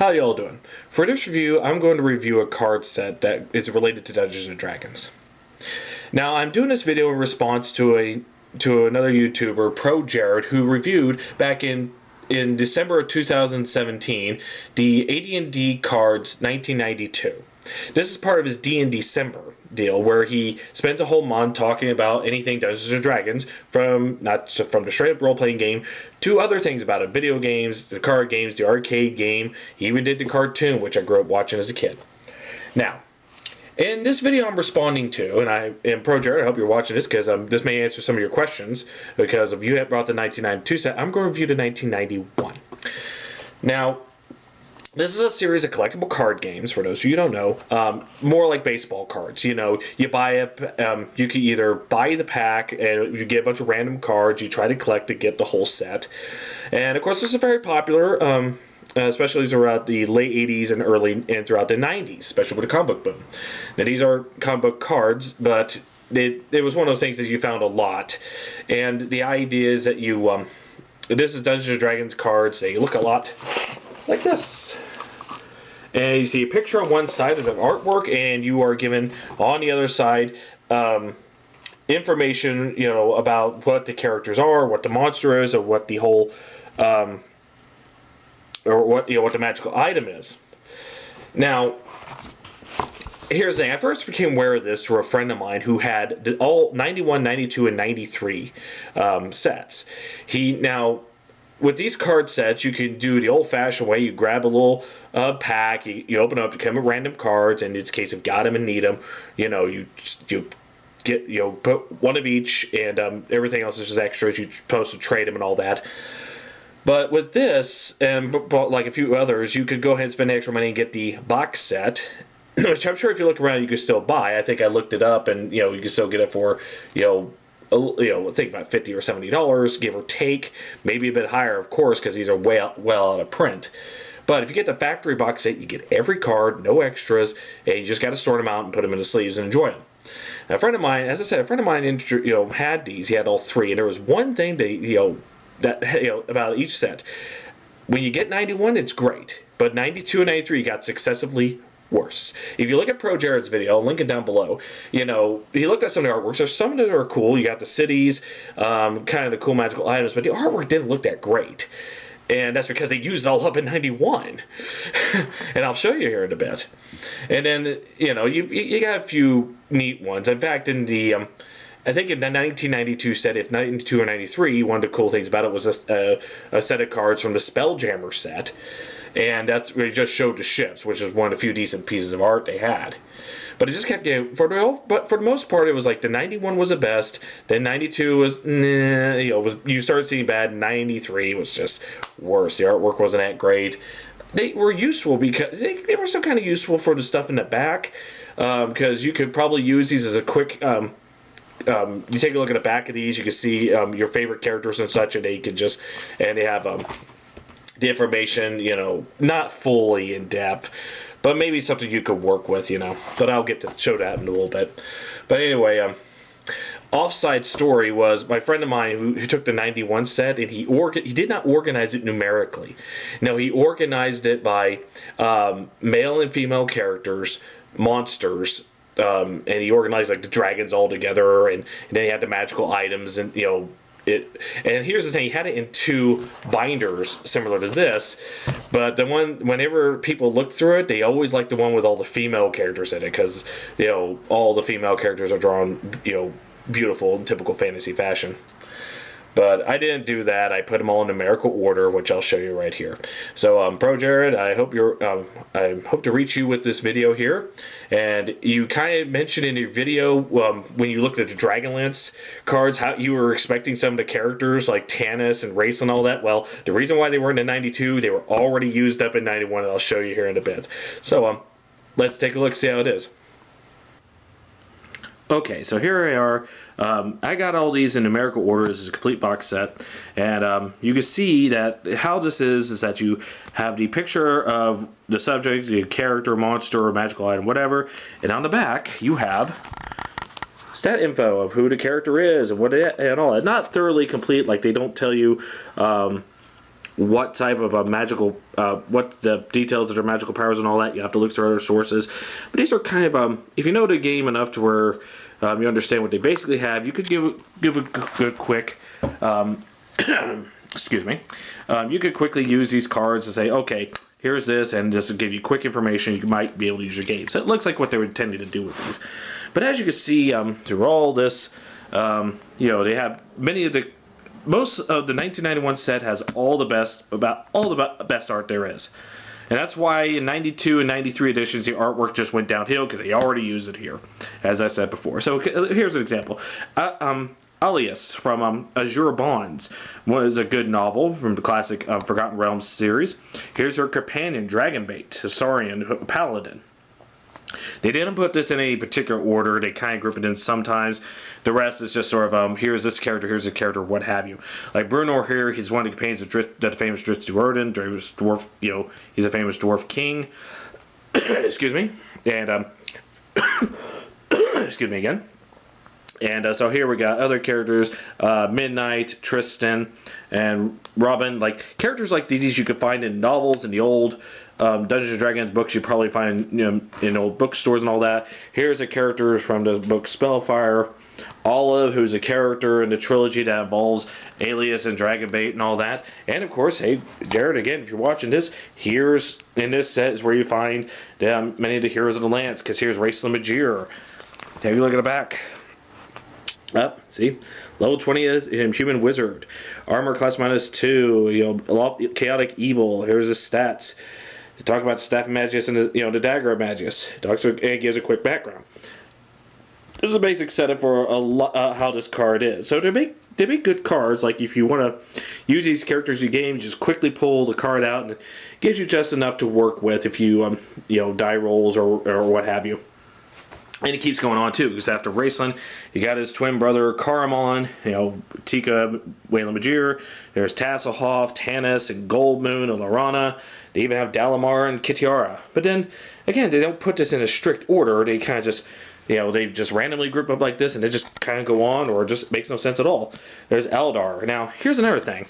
How y'all doing? For this review, I'm going to review a card set that is related to Dungeons and Dragons. Now, I'm doing this video in response to another YouTuber, Pro Jared, who reviewed back in December of 2017 the AD&D cards 1992. This is part of his D&D December deal, where he spends a whole month talking about anything Dungeons and Dragons, from the straight up role playing game to other things about it, video games, the card games, the arcade game. He even did the cartoon, which I grew up watching as a kid. Now, in this video I'm responding to, and I am Pro Jared, I hope you're watching this because this may answer some of your questions, because if you have brought the 1992 set, I'm going to review the 1991. Now, this is a series of collectible card games, for those of you who don't know, more like baseball cards. You know, you buy you can either buy the pack and you get a bunch of random cards, you try to collect to get the whole set. And of course, this is very popular, especially throughout the late 80s and throughout the 90s, especially with the comic book boom. Now, these are comic book cards, but it was one of those things that you found a lot. And the idea is that this is Dungeons and Dragons cards. They look a lot like this. And you see a picture on one side of the artwork, and you are given on the other side information, about what the characters are, what the monster is, or what the whole, or what the magical item is. Now, here's the thing. I first became aware of this through a friend of mine who had all 91, 92, and 93 sets. With these card sets, you can do the old-fashioned way. You grab a little pack, you open it up, you come with random cards, and it's a case of got them and need them. You put one of each, and everything else is just extras. You're supposed to trade them and all that. But with this, and like a few others, you could go ahead and spend extra money and get the box set, which I'm sure if you look around, you could still buy. I think I looked it up, and you can still get it for I think about $50 or $70, give or take, maybe a bit higher, of course, because these are well out of print. But if you get the factory box set, you get every card, no extras, and you just got to sort them out and put them in the sleeves and enjoy them. Now, a friend of mine, as I said, had these. He had all three, and there was one thing about each set. When you get 91, it's great, but 92 and 93 got successively worse. If you look at Pro Jared's video, I'll link it down below, he looked at some of the artworks. There's some that are cool. You got the cities, kind of the cool magical items, but the artwork didn't look that great. And that's because they used it all up in 91. And I'll show you here in a bit. And then, you got a few neat ones. In fact, I think in the 1992 set, if 92 or 93, one of the cool things about it was a set of cards from the Spelljammer set. And that's where he just showed the ships, which is one of the few decent pieces of art they had. But it just kept getting, but for the most part, it was like the 91 was the best. Then 92 was, you started seeing bad. 93 was just worse. The artwork wasn't that great. They were useful because they were some kind of useful for the stuff in the back, because you could probably use these as a quick. You take a look at the back of these, you can see your favorite characters and such, and they have the information, not fully in depth, but maybe something you could work with, But I'll get to show that in a little bit. But anyway, offside story was my friend of mine who took the 91 set, and he did not organize it numerically. No, he organized it by male and female characters, monsters, and he organized like the dragons all together, and then he had the magical items, and and here's the thing, he had it in two binders similar to this, but the one, whenever people look through it, they always like the one with all the female characters in it, because all the female characters are drawn beautiful in typical fantasy fashion. But I didn't do that. I put them all in numerical order, which I'll show you right here. So, Pro Jared, I hope I hope to reach you with this video here. And you kind of mentioned in your video when you looked at the Dragonlance cards, how you were expecting some of the characters like Tannis and Race and all that. Well, the reason why they weren't in 92, they were already used up in 91, and I'll show you here in a bit. So, let's take a look, see how it is. Okay, so here we are. I got all these in numerical order. This is a complete box set, and you can see that how this is that you have the picture of the subject, the character, monster, or magical item, whatever, and on the back you have stat info of who the character is and what and all that. Not thoroughly complete, like they don't tell you what type of a magical, what the details of their magical powers and all that. You have to look through other sources. But these are kind of, if you know the game enough to where you understand what they basically have, you could give a good quick, excuse me, you could quickly use these cards to say, okay, here's this, and just to give you quick information, you might be able to use your game. So it looks like what they were intending to do with these. But as you can see, through all this, they have most of the 1991 set has all the best art there is. And that's why in 92 and 93 editions, the artwork just went downhill because they already used it here, as I said before. So here's an example. Alias from Azure Bonds was a good novel from the classic Forgotten Realms series. Here's her companion, Dragonbait, Saurian Paladin. They didn't put this in any particular order. They kind of group it in sometimes. The rest is just sort of, here's this character, here's a character, what have you. Like Brunor here, he's one of the companions of the famous Drizzt Do'Urden, dwarf, he's a famous dwarf king. Excuse me. And, excuse me again. And so here we got other characters, Midnight, Tristan, and Robin. Like characters like these you could find in novels, in the old Dungeons and Dragons books. You probably find in old bookstores and all that. Here's a character from the book Spellfire. Olive, who's a character in the trilogy that involves Alias and Dragonbait and all that. And of course, hey, Jared, again, if you're watching this, here's in this set is where you find many of the heroes of the Lance. Because here's Raistlin Majir. Take a look at the back. Up, see, level 20 is Human Wizard, armor class -2. Chaotic Evil. Here's his stats. Talk about Staff of Magius and the Dagger of Magius. It gives a quick background. This is a basic setup for how this card is. So they make good cards. Like if you want to use these characters in your game, just quickly pull the card out, and it gives you just enough to work with if you die rolls or what have you. And it keeps going on too, because after Raistlin, you got his twin brother Caramon, Tika, Waylon Majir. There's Tasselhoff, Tanis, and Goldmoon, and Lorana. They even have Dalamar and Kitiara. But then, again, they don't put this in a strict order. They kind of just, they just randomly group up like this, and they just kind of go on, or it just makes no sense at all. There's Eldar. Now, here's another thing.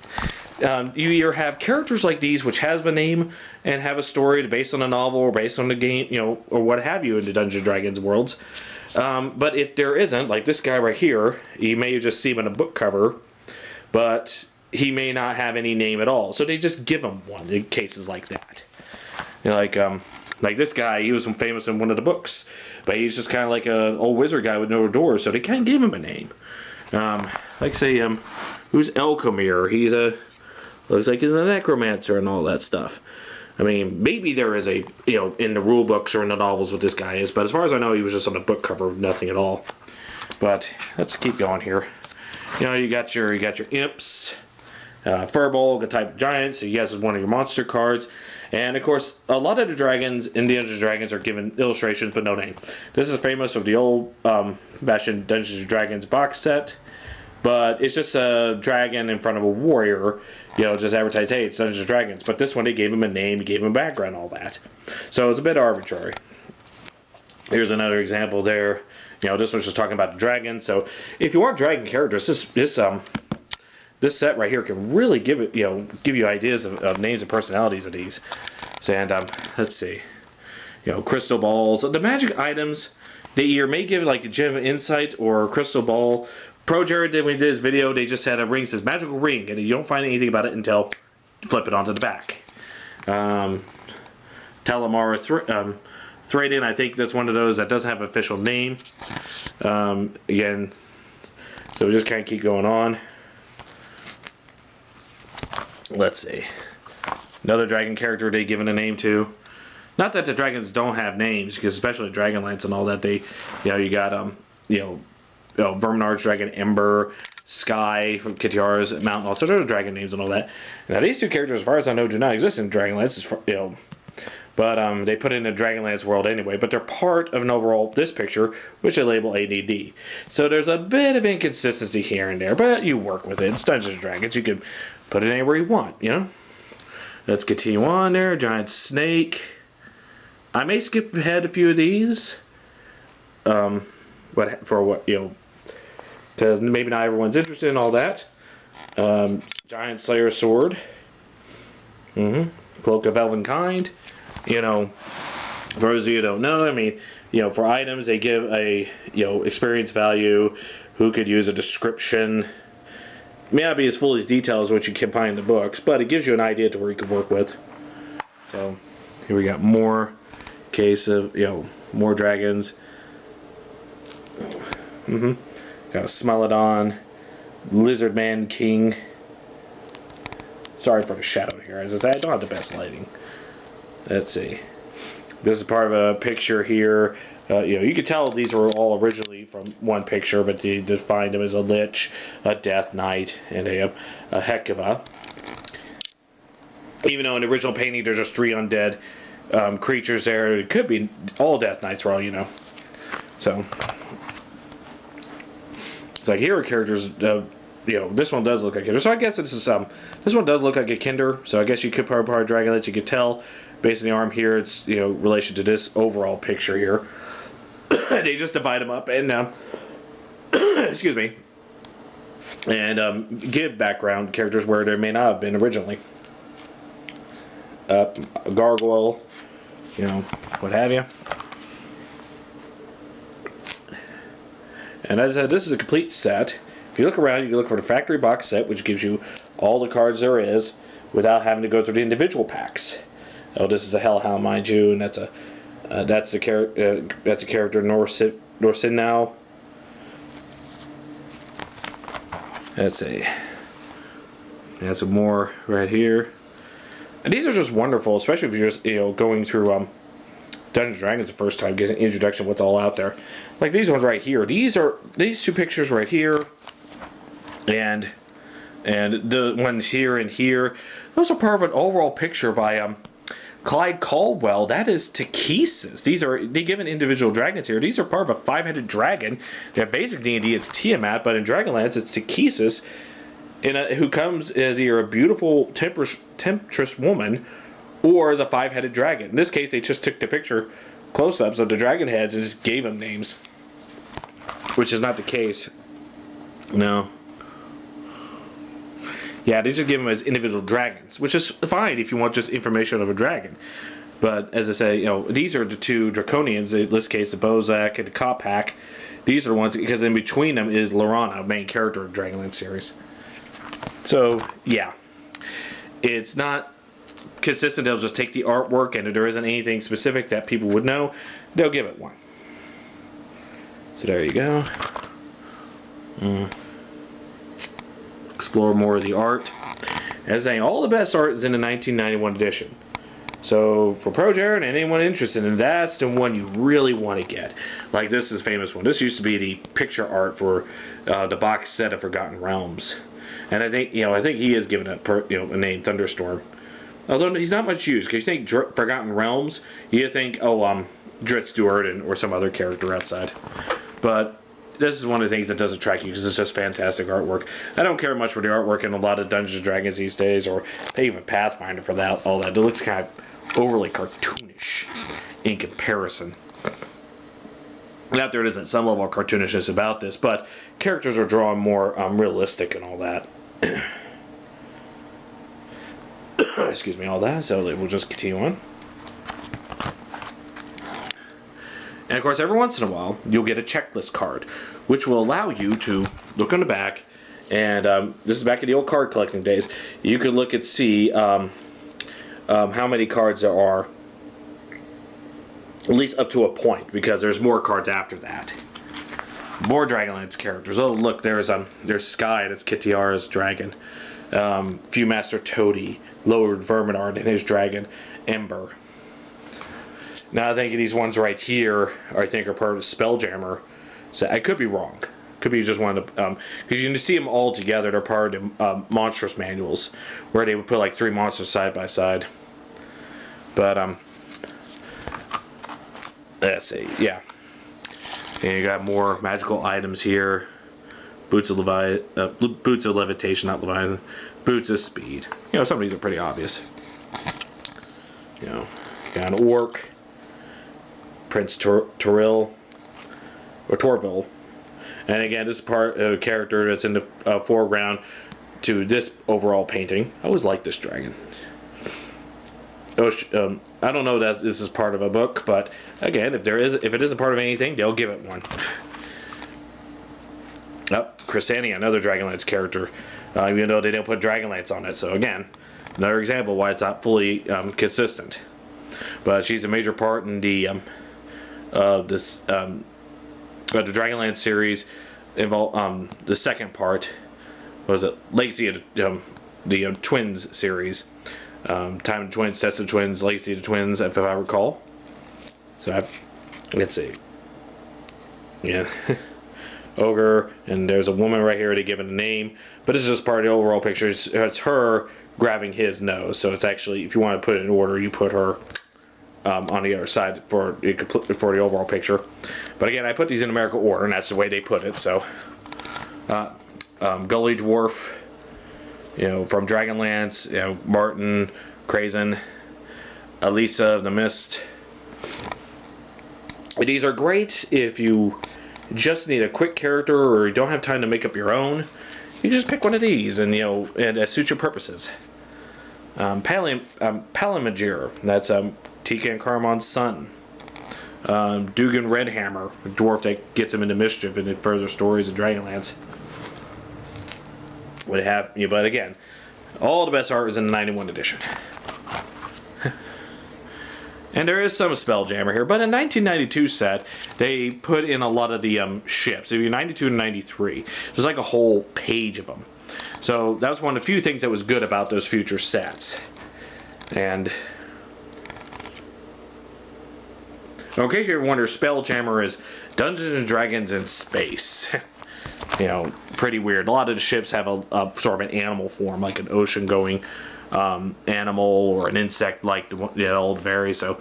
You either have characters like these, which has a name and have a story based on a novel or based on the game, or what have you in the Dungeons and Dragons worlds. But if there isn't, like this guy right here, you may just see him in a book cover, but he may not have any name at all. So they just give him one in cases like that. Like this guy, he was famous in one of the books, but he's just kind of like an old wizard guy with no doors, so they can't give him a name. Like say, who's Elcomir? Looks like he's a necromancer and all that stuff. I mean, maybe there is in the rule books or in the novels what this guy is, but as far as I know, he was just on a book cover, nothing at all. But let's keep going here. You got your imps, Firbolg, a type of giant, so you guys is one of your monster cards. And of course, a lot of the dragons in Dungeons and Dragons are given illustrations but no name. This is famous of the old fashioned Dungeons and Dragons box set. But it's just a dragon in front of a warrior, just advertise, hey, it's Dungeons & Dragons. But this one, they gave him a name, gave him a background, all that. So it's a bit arbitrary. Here's another example there. This one's just talking about the dragon. So if you want dragon characters, this set right here can really give you ideas of names and personalities of these. So, and let's see. Crystal balls. The magic items, they either may give like a gem of insight or a crystal ball. Pro Jared did when he did his video, they just had a ring that says magical ring, and you don't find anything about it until you flip it onto the back. Talamara Thraden, I think that's one of those that doesn't have an official name. Again, so we just kind of keep going on. Let's see. Another dragon character they given a name to. Not that the dragons don't have names, because especially Dragonlance and all that, they, you got Verminard's dragon Ember, Sky from Kitiara's Mountain, also there are dragon names and all that. Now these two characters, as far as I know, do not exist in Dragonlance, but they put it in the Dragonlance world anyway. But they're part of an overall this picture, which they label ADD. So there's a bit of inconsistency here and there, but you work with it. It's Dungeons and Dragons. You can put it anywhere you want. Let's continue on there. Giant snake. I may skip ahead a few of these. Because maybe not everyone's interested in all that. Giant Slayer sword. Cloak of Elvenkind. You know, for those of you who don't know, I mean, you know, for items they give a, you know, experience value. Who could use a description? May not be as full as details what you can find in the books, but it gives you an idea to where you could work with. So here we got more case of, you know, more dragons. Got a Smellodon, Lizard Man King. Sorry for the shadow here. As I say, I don't have the best lighting. Let's see. This is part of a picture here. You know, you could tell these were all originally from one picture, but they defined them as a Lich, a Death Knight, and a Hecuba. Even though in the original painting there's just 3 undead creatures there, it could be all Death Knights for all you know. So it's like here are characters. You know, this one does look like a Kinder. So I guess this is this one does look like a Kinder. So I guess you could part Dragonlance. You could tell based on the arm here, it's, you know, relation to this overall picture here. They just divide them up and excuse me, and give background characters where there may not have been originally. A gargoyle, you know, what have you. And as I said, this is a complete set. If you look around, you can look for the factory box set, which gives you all the cards there is without having to go through the individual packs. Oh, this is a Hellhound, mind you, and that's a character Norsin now. Let's see. That's some more right here. And these are just wonderful, especially if you're just, you know, going through Dungeons & Dragons the first time, getting an introduction to what's all out there. Like these ones right here. These 2 pictures right here, and the ones here and here. Those are part of an overall picture by Clyde Caldwell. That is Takesis. They give an individual dragons here. These are part of a 5-headed dragon. Yeah, basic D&D it's Tiamat, but in Dragonlance it's Takesis, who comes as either a beautiful temptress woman or as a 5-headed dragon. In this case, they just took the picture close-ups of the dragon heads and just gave them names, which is not the case. No. Yeah, they just give them as individual dragons, which is fine if you want just information of a dragon. But as I say, you know, these are the 2 Draconians. In this case, the Bozak and the Kopak. These are the ones, because in between them is Lorana, main character of the Dragonlance series. So, yeah. It's not consistent. They'll just take the artwork, and if there isn't anything specific that people would know, they'll give it one. So there you go. Explore more of the art. As saying, all the best art is in the 1991 edition. So for Pro Jared and anyone interested in that's the one you really want to get. Like this is a famous one. This used to be the picture art for the box set of Forgotten Realms, and I think he is given a name, Thunderstorm. Although he's not much used, because you think Forgotten Realms, you think Drit Stewart or some other character outside, but this is one of the things that does attract you because it's just fantastic artwork. I don't care much for the artwork in a lot of Dungeons & Dragons these days, or even Pathfinder for that. All that, it looks kind of overly cartoonish in comparison. Not there isn't some level of cartoonishness about this, but characters are drawn more realistic and all that. Excuse me, all that. So we'll just continue on. And of course, every once in a while, you'll get a checklist card, which will allow you to look on the back. And this is back in the old card collecting days. You could look and see how many cards there are, at least up to a point, because there's more cards after that. More Dragonlance characters. Oh, look, there's Sky, that's Kitiara's dragon. Viewmaster Toady, Lord Verminard and his dragon, Ember. Now I think these ones right here, I think, are part of Spelljammer. So I could be wrong. Could be just one of the, because you can see them all together. They're part of the monstrous manuals, where they would put like 3 monsters side by side. But let's see, yeah. And you got more magical items here. Boots of levitation, not Leviathan. Boots of speed. You know, some of these are pretty obvious. You know, got an orc. Prince Toril, or Torville. And again, this is part of a character that's in the foreground to this overall painting. I always like this dragon. I don't know that this is part of a book, but again, if it isn't part of anything, they'll give it one. Oh, Chrysania, another Dragonlance character, even though they didn't put Dragonlance on it. So again, another example why it's not fully consistent. But she's a major part in the the Dragonlance series. The second part was it Legacy of the Twins series. Time of Twins, Test of Twins, Legacy of the Twins, if I recall. So let's see. Yeah. Ogre, and there's a woman right here to give it a name, but this is just part of the overall picture. It's her grabbing his nose, so it's actually, if you want to put it in order, you put her on the other side for the overall picture. But again, I put these in numerical order, and that's the way they put it. So Gully Dwarf, from Dragonlance, Martin, Krazen, Elisa of the Mist. These are great if you just need a quick character or you don't have time to make up your own. You can just pick one of these and and suit your purposes. Palamagir, that's Tika and Karmon's son. Dugan Redhammer, a dwarf that gets him into mischief and in further stories of Dragonlance. Would have, but again, all the best art is in the 91 edition. And there is some Spelljammer here, but in 1992 set, they put in a lot of the ships. If you're 92 and 93, there's like a whole page of them. So that was one of the few things that was good about those future sets. And in case you ever wonder, Spelljammer is Dungeons and Dragons in space. Pretty weird. A lot of the ships have a sort of an animal form, like an ocean-going animal or an insect, like the old Very. So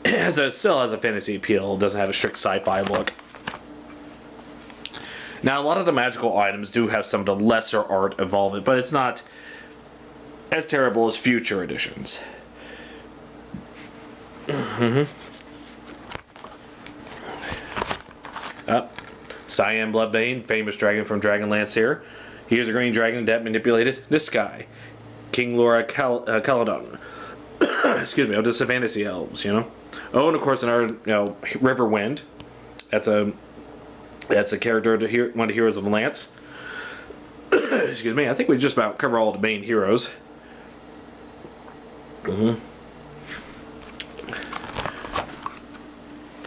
it still has a fantasy appeal. It doesn't have a strict sci-fi look. Now, a lot of the magical items do have some of the lesser art involved, but it's not as terrible as future editions. Cyan Bloodbane, famous dragon from Dragonlance here. Here's a green dragon that manipulated this guy, King Laura Caledon. Excuse me, of the Fantasy Elves, Oh, and of course another, Riverwind. That's a character, one of the heroes of Lance. Excuse me, I think we just about cover all the main heroes.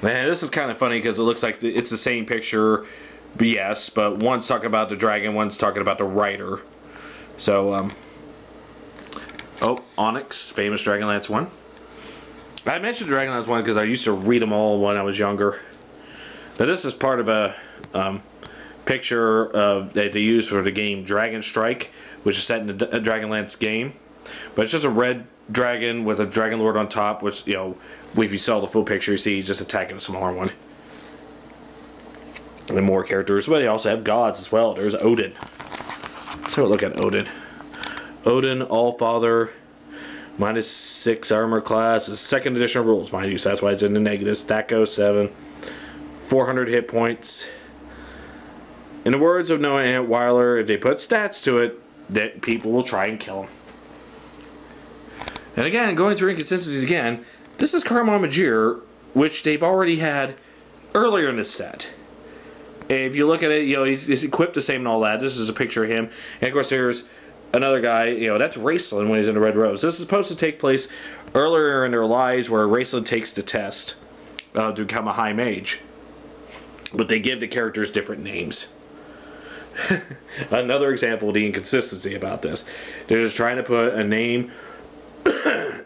Man, this is kind of funny because it looks like it's the same picture, yes, but one's talking about the dragon, one's talking about the rider. So, Onyx, famous Dragonlance one. I mentioned Dragonlance one because I used to read them all when I was younger. Now this is part of a picture that they use for the game Dragon Strike, which is set in the Dragonlance game. But it's just a red dragon with a Dragon Lord on top, which, if you saw the full picture, you see he's just attacking a smaller one. And then more characters, but they also have gods as well. There's Odin. Let's have a look at Odin. Odin, Allfather, -6 armor class, is 2nd edition rules, mind you, so that's why it's in the negatives. Thaco 7, 400 hit points. In the words of Noah Antweiler, if they put stats to it, that people will try and kill him. And again, going through inconsistencies again, this is Karmon Majir, which they've already had earlier in the set. And if you look at it, he's equipped the same and all that. This is a picture of him. And of course, there's another guy, that's Raceland when he's in the Red Rose. This is supposed to take place earlier in their lives where Raceland takes the test to become a high mage. But they give the characters different names. Another example of the inconsistency about this. They're just trying to put a name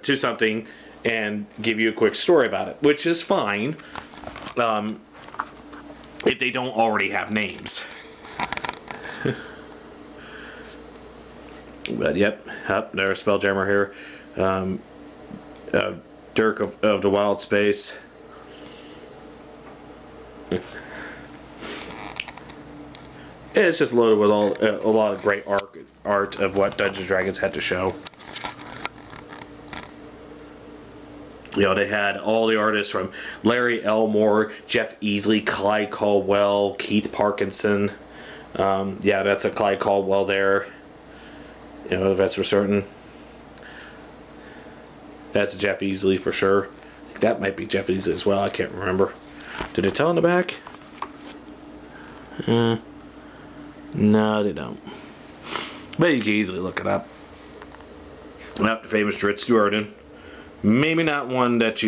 to something and give you a quick story about it, which is fine if they don't already have names. But yep, there's Spelljammer here. Dirk of the Wild Space. It's just loaded with a lot of great art of what Dungeons & Dragons had to show. They had all the artists from Larry Elmore, Jeff Easley, Clyde Caldwell, Keith Parkinson. Yeah, that's a Clyde Caldwell there. That's for certain. That's Jeff Easley for sure. I think that might be Jeff Easley as well. I can't remember. Did it tell in the back? No, they don't. But you can easily look it up. Not the famous Dritz Duerden. Maybe not one that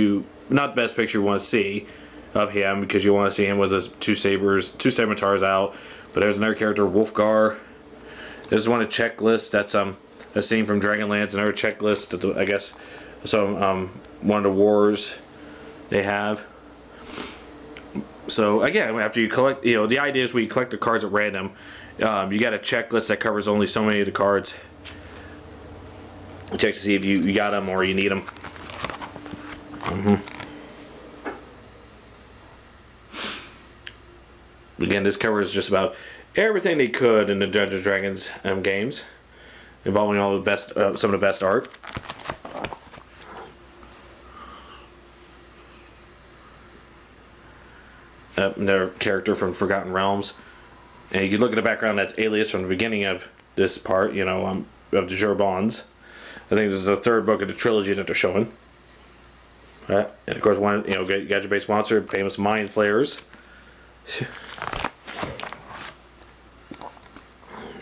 not the best picture you want to see of him, because you want to see him with his two scimitars out. But there's another character, Wolfgar. There's one, a checklist. That's a scene from Dragonlance, another checklist. I guess some one of the wars they have. So again, after you collect, the idea is we collect the cards at random. You got a checklist that covers only so many of the cards. Check to see if you got them or you need them. Again, this covers just about everything they could in the Dungeons & Dragons games, involving all the best, some of the best art. Another character from Forgotten Realms, and you can look at the background. That's Alias from the beginning of this part, of the Jour-Bonds. I think this is the third book of the trilogy that they're showing. And of course, one, you got your base monster, famous Mind Flayers.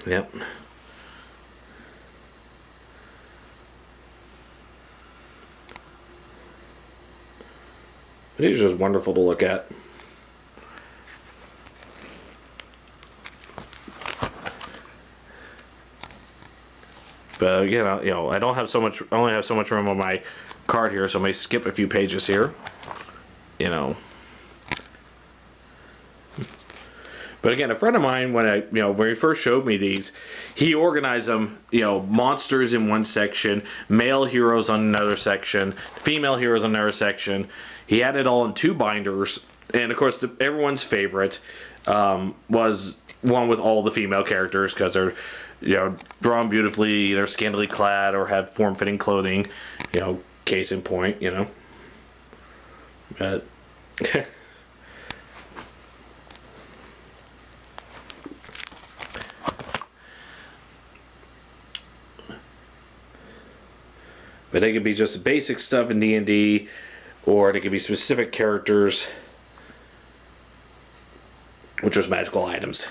Yep. But these are just wonderful to look at. But again, I don't have so much. I only have so much room on my card here, so I may skip a few pages here. But again, a friend of mine, when he first showed me these, he organized them. Monsters in one section, male heroes on another section, female heroes on another section. He had it all in 2 binders, and of course, everyone's favorite was one with all the female characters, because they're drawn beautifully, they're scantily clad or have form-fitting clothing. Case in point. But but they could be just basic stuff in D&D, or they could be specific characters, which is magical items.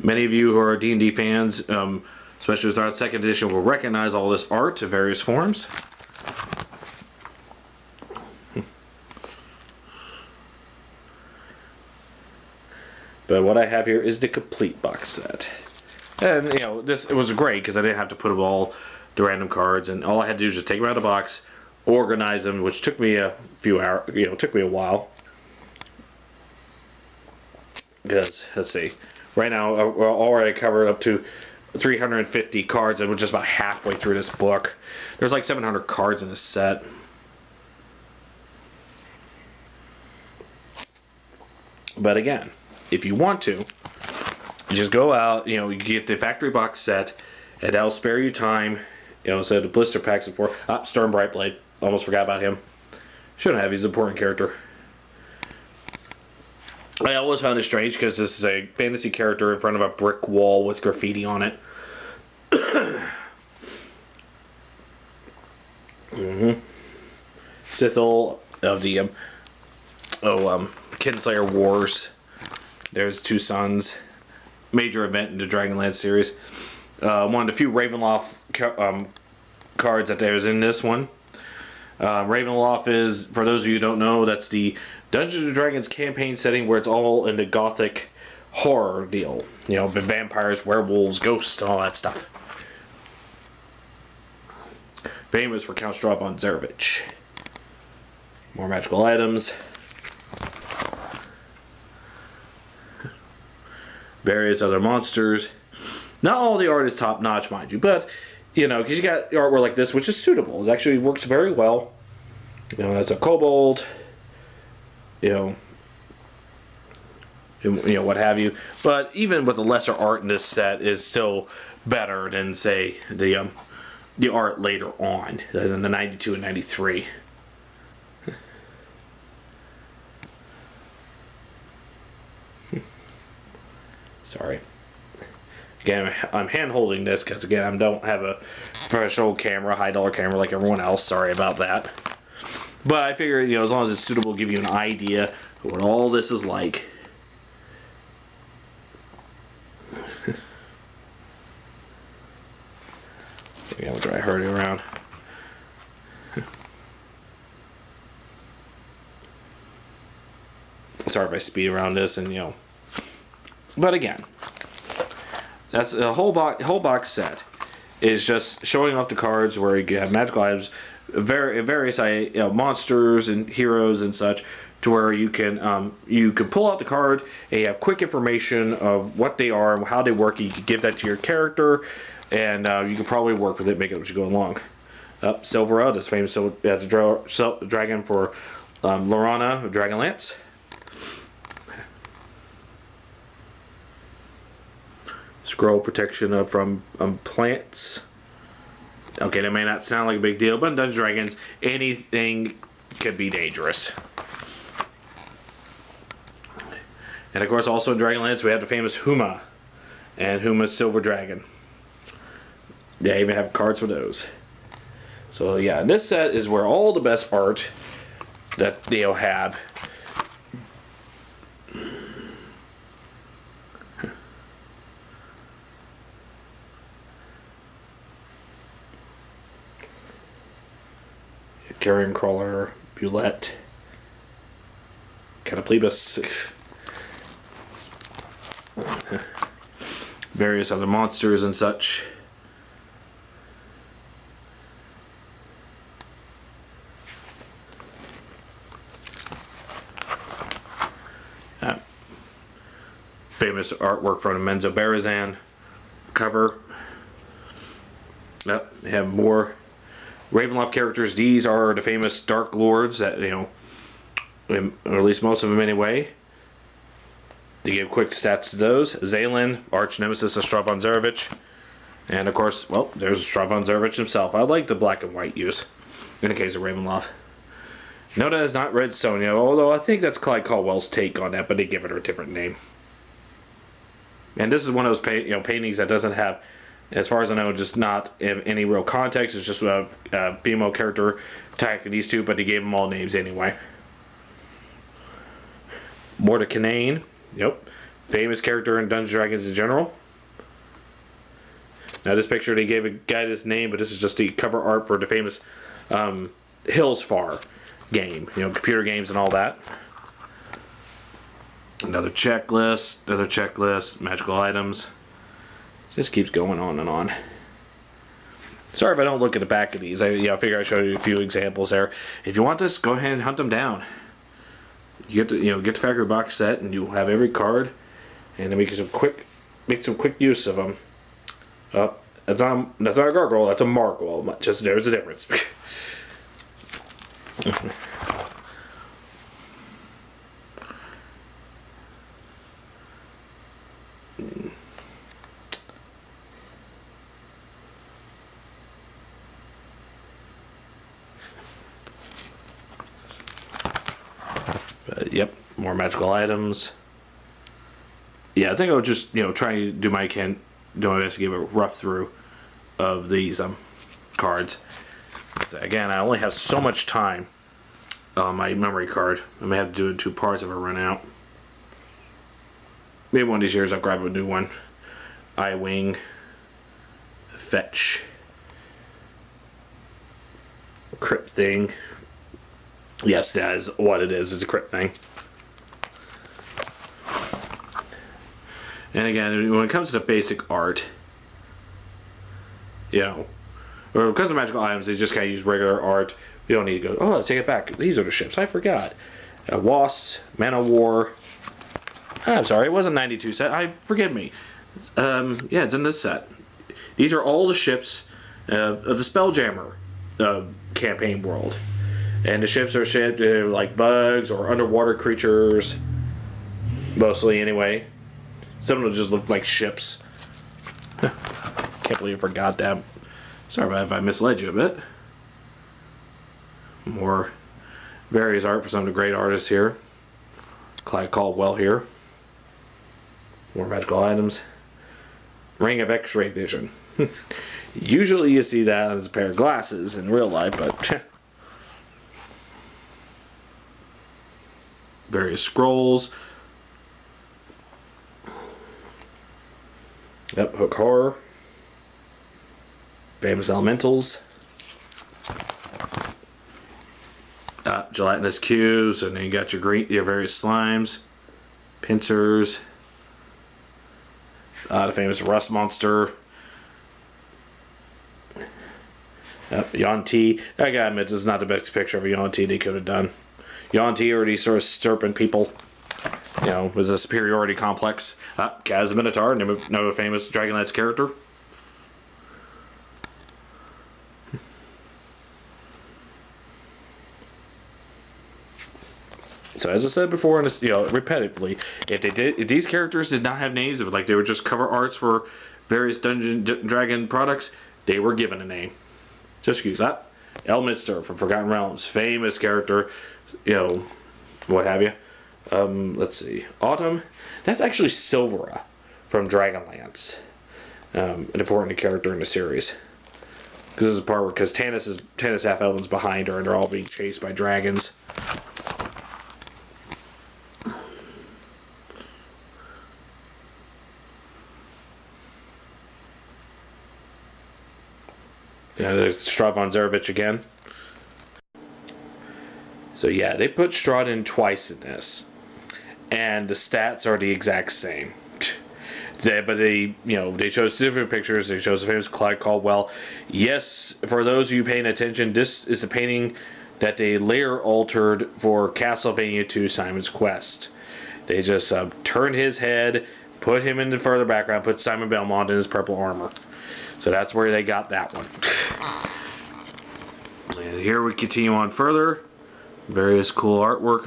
Many of you who are D&D fans, especially with our 2nd edition, will recognize all this art in various forms. But what I have here is the complete box set. And, it was great because I didn't have to put all the random cards, and all I had to do was just take them out of the box, organize them, which took me a few hours, took me a while. Because, let's see, right now, we're already covered up to 350 cards, and we're just about halfway through this book. There's like 700 cards in this set. But again, if you want to, you just go out, you get the factory box set, and that'll spare you time. So the blister packs it for. Stern Brightblade. Almost forgot about him. Shouldn't have. He's an important character. I always found it strange because this is a fantasy character in front of a brick wall with graffiti on it. Sithel of the Kinslayer Wars. There's 2 sons. Major event in the Dragonlance series. One of the few Ravenloft cards that there's in this one. Ravenloft is, for those of you who don't know, that's the Dungeons & Dragons campaign setting where it's all in the gothic horror deal. Vampires, werewolves, ghosts, and all that stuff. Famous for Count Straw von Zarovich. More magical items. Various other monsters. Not all the art is top notch, mind you, but because you got artwork like this, which is suitable. It actually works very well. That's a kobold. What have you. But even with the lesser art in this set, is still better than, say, the art later on, as in the 92 and 93. Sorry. Again, I'm hand holding this because again, I don't have a professional camera, $high camera like everyone else. Sorry about that. But I figure, you know, as long as it's suitable, give you an idea of what all this is like. Yeah, we'll try hurry around. Sorry if I speed around this, and you know. But again, that's a whole box set is just showing off the cards where you have magical items, various monsters and heroes and such, to where you can pull out the card and you have quick information of what they are and how they work. You can give that to your character, and you can probably work with it, make it as you go along. Silverud is famous as a dragon for Lorana, Dragonlance. Scroll protection from plants. Okay, that may not sound like a big deal, but in Dungeons & Dragons, anything could be dangerous. And of course, also in Dragonlance, we have the famous Huma, and Huma's Silver Dragon. They even have cards for those. So yeah, this set is where all the best art that they'll have. Carrion Crawler, Bulette, Cataplebus, various other monsters and such. Famous artwork from the Menzo Berezan cover. Yep, they have more Ravenloft characters. These are the famous Dark Lords that, you know, or at least most of them anyway. They give quick stats to those. Zaylin, arch nemesis of Stravan Zarevich. And of course, well, there's Stravan Zarevich himself. I like the black and white use in the case of Ravenloft. Noda is not Red Sonia, although I think that's Clyde Caldwell's take on that, but they give it a different name. And this is one of those paintings that doesn't have, as far as I know, just not in any real context. It's just a BMO character attacking these two, but they gave them all names anyway. Mordecai, yep, famous character in Dungeons & Dragons in general. Now this picture, they gave a guy this name, but this is just the cover art for the famous Hillsfar game, you know, computer games and all that. Another checklist, magical items. Just keeps going on and on. Sorry if I don't look at the back of these. I figure I'd show you a few examples there. If you want this, go ahead and hunt them down. You get to get the factory box set, and you'll have every card, and then make some quick use of them. That's not a gargoyle. That's a margwall. Just there's a difference. But, yep, more magical items. Yeah, I think I would just try to do my best to give a rough through of these cards. So again, I only have so much time on my memory card. I may have to do it in 2 parts if I run out. Maybe one of these years I'll grab a new one. I-Wing, Fetch, Crypt thing. Yes, that is what it is. It's a crypt thing. And again, when it comes to the basic art, or when it comes to magical items, they just kind of use regular art. You don't need to go, oh, let's take it back. These are the ships. I forgot. Wasp, Man of War. I'm sorry, it wasn't 92 set. Forgive me. Yeah, it's in this set. These are all the ships of the Spelljammer campaign world. And the ships are shaped like bugs or underwater creatures. Mostly, anyway. Some of them just look like ships. Can't believe I forgot that. Sorry if I misled you a bit. More various art for some of the great artists here. Clyde Caldwell here. More magical items. Ring of X-ray vision. Usually you see that as a pair of glasses in real life, but various scrolls. Yep, Hook Horror. Famous Elementals. Gelatinous cubes, and then you got your various slimes, pincers, the famous Rust Monster. Yuan-Ti. I gotta admit, this is not the best picture of a Yuan-Ti they could have done. Yuan-Ti already sort of serpent people. You know, was a superiority complex. Kaz the Minotaur, another famous Dragonlance character. So as I said before, and repetitively, if these characters did not have names, like they were just cover arts for various Dragon products, they were given a name. Just use that. Elminster from Forgotten Realms, famous character, what have you. Let's see, Autumn. That's actually Silvera from Dragonlance, an important character in the series. Because this is the part where Tannis half elven's behind her, and they're all being chased by dragons. Yeah, there's Strahd von Zarovich again. So yeah, they put Strahd in twice in this, and the stats are the exact same. But they chose different pictures. They chose a famous Clyde Caldwell. Yes, for those of you paying attention, this is a painting that they layer altered for Castlevania 2 Simon's Quest. They just turned his head, put him in the further background, put Simon Belmont in his purple armor. So that's where they got that one. And here we continue on further. Various cool artwork.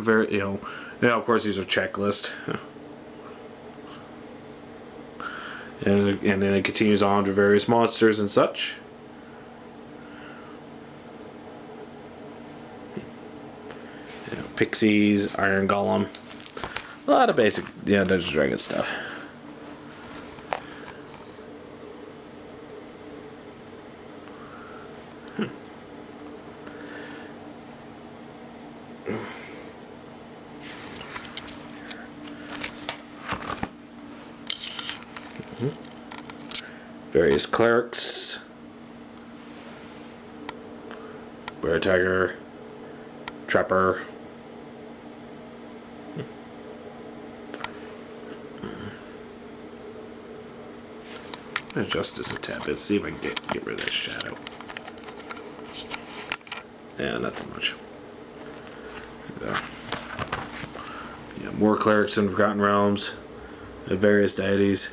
Of course these are checklists. And then it continues on to various monsters and such. Pixies, Iron Golem. A lot of basic Dungeons & Dragons stuff. Various clerics. Bear Tiger. Trapper. Adjust this a tad bit. See if I can get rid of this shadow. Yeah, not so much. More clerics in Forgotten Realms. Various deities.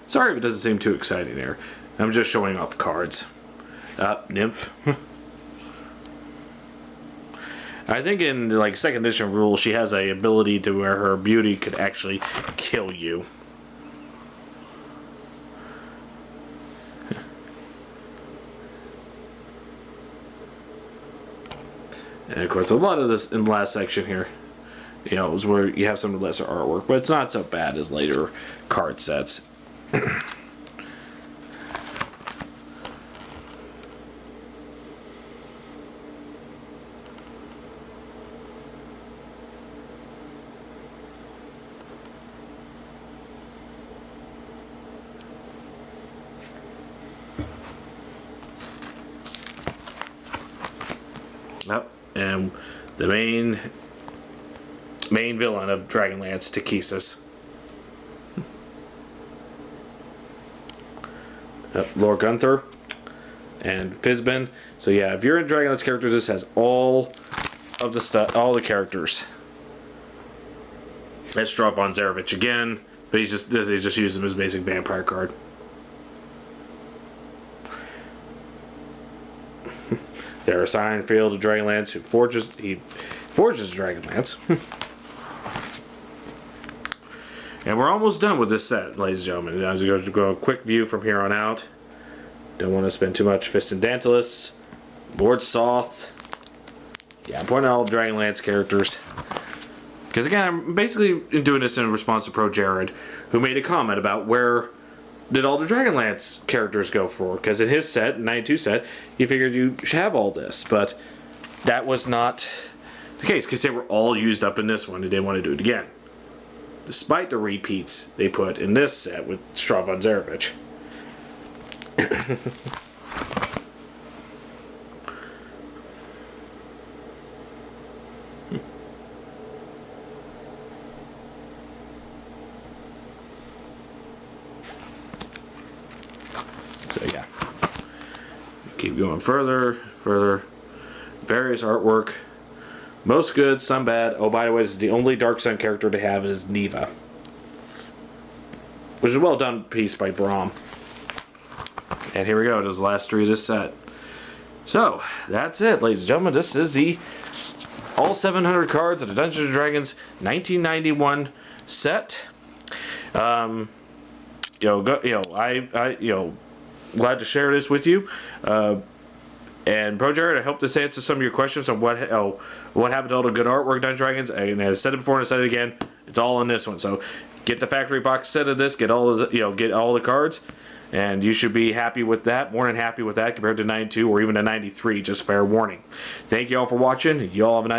Sorry if it doesn't seem too exciting there. I'm just showing off the cards. Nymph. I think in like second edition rules, she has a ability to where her beauty could actually kill you. And of course, a lot of this in the last section here, is where you have some of the lesser artwork, but it's not so bad as later card sets. And the main villain of Dragonlance, Takesis. Lord Gunther and Fizbin. So yeah, if you're in Dragonlance characters, this has all of the stuff, all the characters. Let's drop on Zarovich again, but they just use him as basic vampire card. There are Signed Field of Dragonlance who forges Dragonlance. And we're almost done with this set, ladies and gentlemen. As we go a quick view from here on out. Don't want to spend too much. Fist and Dantalus, Lord Soth. Yeah, I'm pointing out all the Dragonlance characters. Because again, I'm basically doing this in response to Pro Jared, who made a comment about where did all the Dragonlance characters go for. Because in his set, 92 set, he figured you should have all this. But that was not the case, because they were all used up in this one. They didn't want to do it again. Despite the repeats they put in this set with Stravan Zarevich. So yeah. Keep going further. Various artwork. Most good, some bad. Oh, by the way, this is the only Dark Sun character to have is Neva. Which is a well done piece by Braum. And here we go, those last 3 of this set. So, that's it, ladies and gentlemen. This is the all 700 cards of the Dungeons & Dragons 1991 set. Glad to share this with you. And Pro Jared, I hope this answers some of your questions on what happened to all the good artwork Dungeons & Dragons. And I said it before and I said it again. It's all in this one. So get the factory box set of this. Get all of the, get all the cards, and you should be happy with that. More than happy with that compared to 92 or even to 93. Just fair warning. Thank you all for watching. You all have a nice.